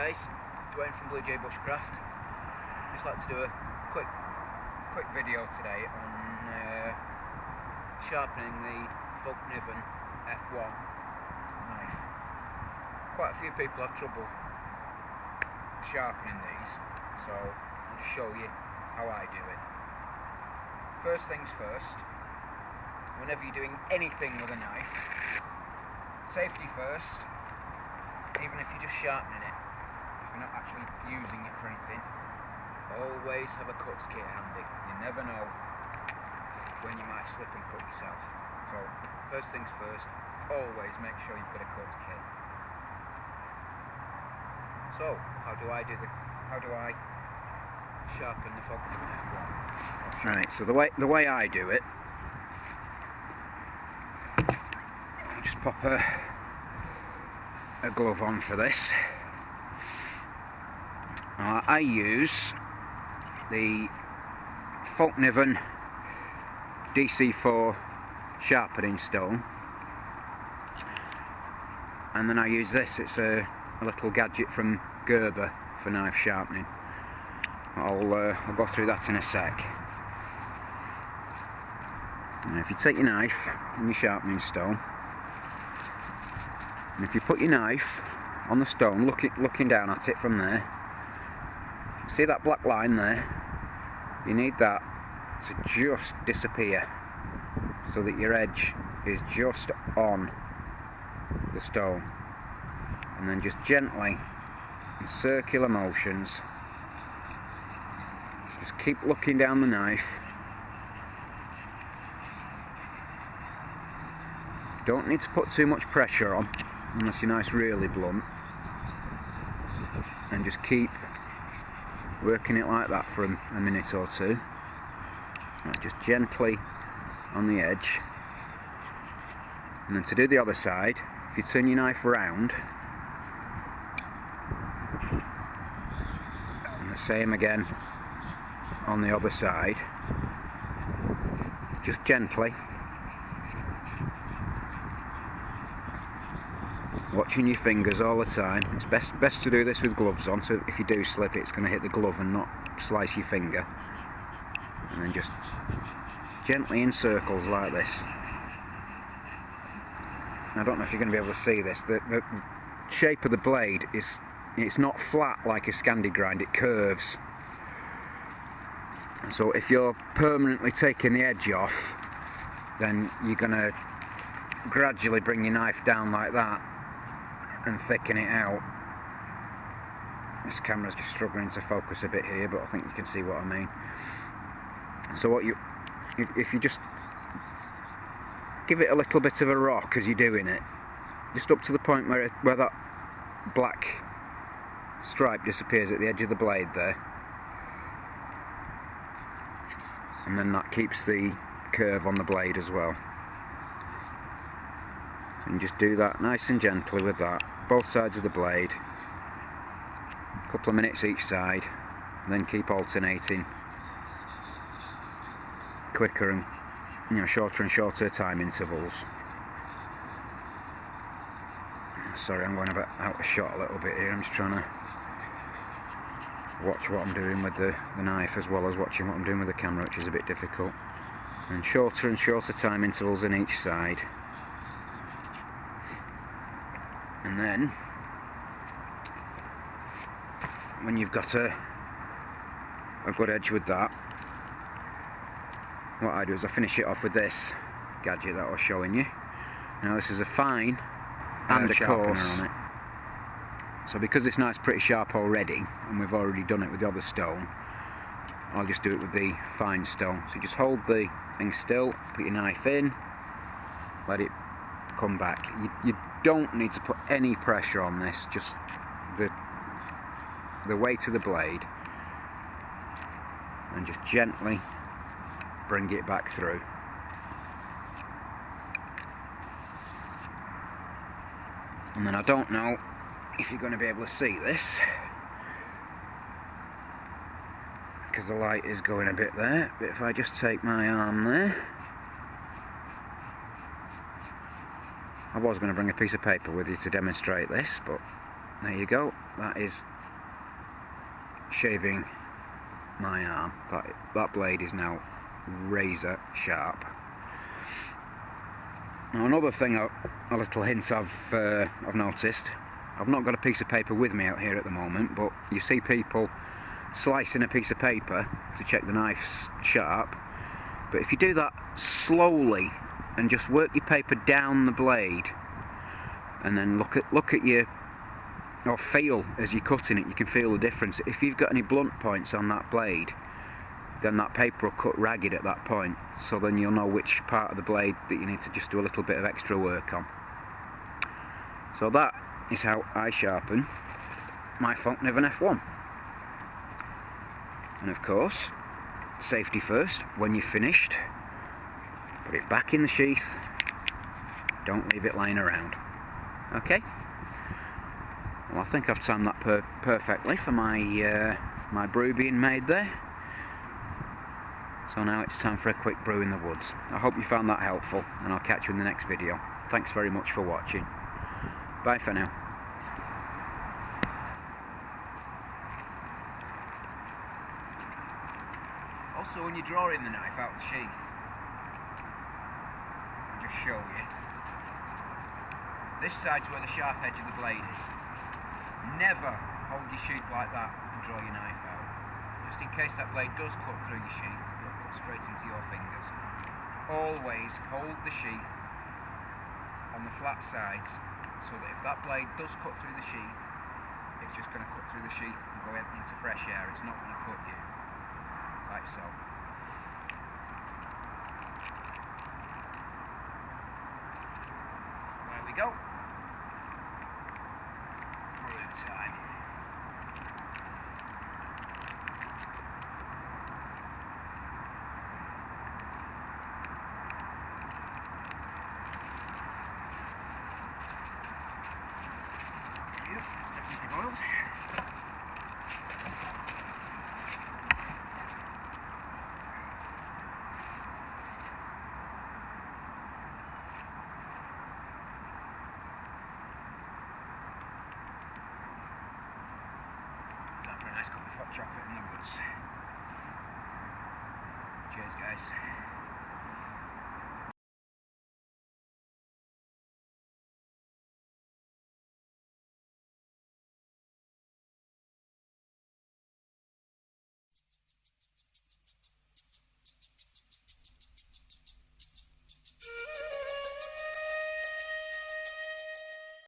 guys, Dwayne from Blue Jay Bushcraft. Just like to do a quick video today on sharpening the Fallkniven F1 knife. Quite a few people have trouble sharpening these, so I'll just show you how I do it. First things first, whenever you're doing anything with a knife, safety first. Even if you're just sharpening it, if you're not actually using it for anything, always have a cuts kit handy. You never know when you might slip and cut yourself. So first things first, always make sure you've got a cuts kit. So how do I sharpen the Fallkniven F1? Right, so the way I do it, I just pop a glove on for this. I use the Fallkniven DC4 sharpening stone, and then I use this. It's a little gadget from Gerber for knife sharpening. I'll go through that in a sec. And if you take your knife and your sharpening stone, and if you put your knife on the stone, looking down at it from there, see that black line there? You need that to just disappear, so that your edge is just on the stone. And then just gently, in circular motions, just keep looking down the knife. Don't need to put too much pressure on, unless your knife's really blunt, and just keep working it like that for a minute or two. Right, just gently on the edge. And then to do the other side, if you turn your knife around, and the same again on the other side, just gently, watching your fingers all the time. It's best to do this with gloves on, so if you do slip, it's going to hit the glove and not slice your finger. And then just gently in circles like this. I don't know if you're going to be able to see this. The shape of the blade it's not flat like a Scandi grind, it curves. So if you're permanently taking the edge off, then you're going to gradually bring your knife down like that and thicken it out. This camera's just struggling to focus a bit here, but I think you can see what I mean. So if you just give it a little bit of a rock as you're doing it, just up to the point where that black stripe disappears at the edge of the blade there, and then that keeps the curve on the blade as well. And just do that nice and gently with that, both sides of the blade, a couple of minutes each side, and then keep alternating quicker and shorter and shorter time intervals. Sorry, I'm going a bit out of shot a little bit here. I'm just trying to watch what I'm doing with the knife as well as watching what I'm doing with the camera, which is a bit difficult. And shorter time intervals on each side. And then, when you've got a good edge with that, what I do is I finish it off with this gadget that I was showing you. Now this is a fine and a coarse on it. So because this knife's pretty sharp already, and we've already done it with the other stone, I'll just do it with the fine stone. So you just hold the thing still, put your knife in, let it come back. You don't need to put any pressure on this, just the weight of the blade, and just gently bring it back through. And then I don't know if you're going to be able to see this, because the light is going a bit there, but if I just take my arm there, I was going to bring a piece of paper with you to demonstrate this, but there you go. That is shaving my arm. That blade is now razor sharp. Now another thing, a little hint I've noticed, I've not got a piece of paper with me out here at the moment, but you see people slicing a piece of paper to check the knife's sharp, but if you do that slowly and just work your paper down the blade and then look at your, or feel as you're cutting it, you can feel the difference. If you've got any blunt points on that blade, then that paper will cut ragged at that point, so then you'll know which part of the blade that you need to just do a little bit of extra work on. So that is how I sharpen my Fallkniven F1. And of course, safety first, when you're finished, put it back in the sheath, don't leave it lying around. Okay? Well, I think I've timed that perfectly for my my brew being made there. So now it's time for a quick brew in the woods. I hope you found that helpful, and I'll catch you in the next video. Thanks very much for watching. Bye for now. Also, when you're drawing the knife out of the sheath, I'll just show you. This side's where the sharp edge of the blade is. Never hold your sheath like that and draw your knife out. Just in case that blade does cut through your sheath, it'll cut straight into your fingers. Always hold the sheath on the flat sides, so that if that blade does cut through the sheath, it's just going to cut through the sheath and go into fresh air. It's not going to cut you. Like so. There we go. Brew time. Definitely boiled. Time for a nice cup of hot chocolate in the woods. Cheers, guys.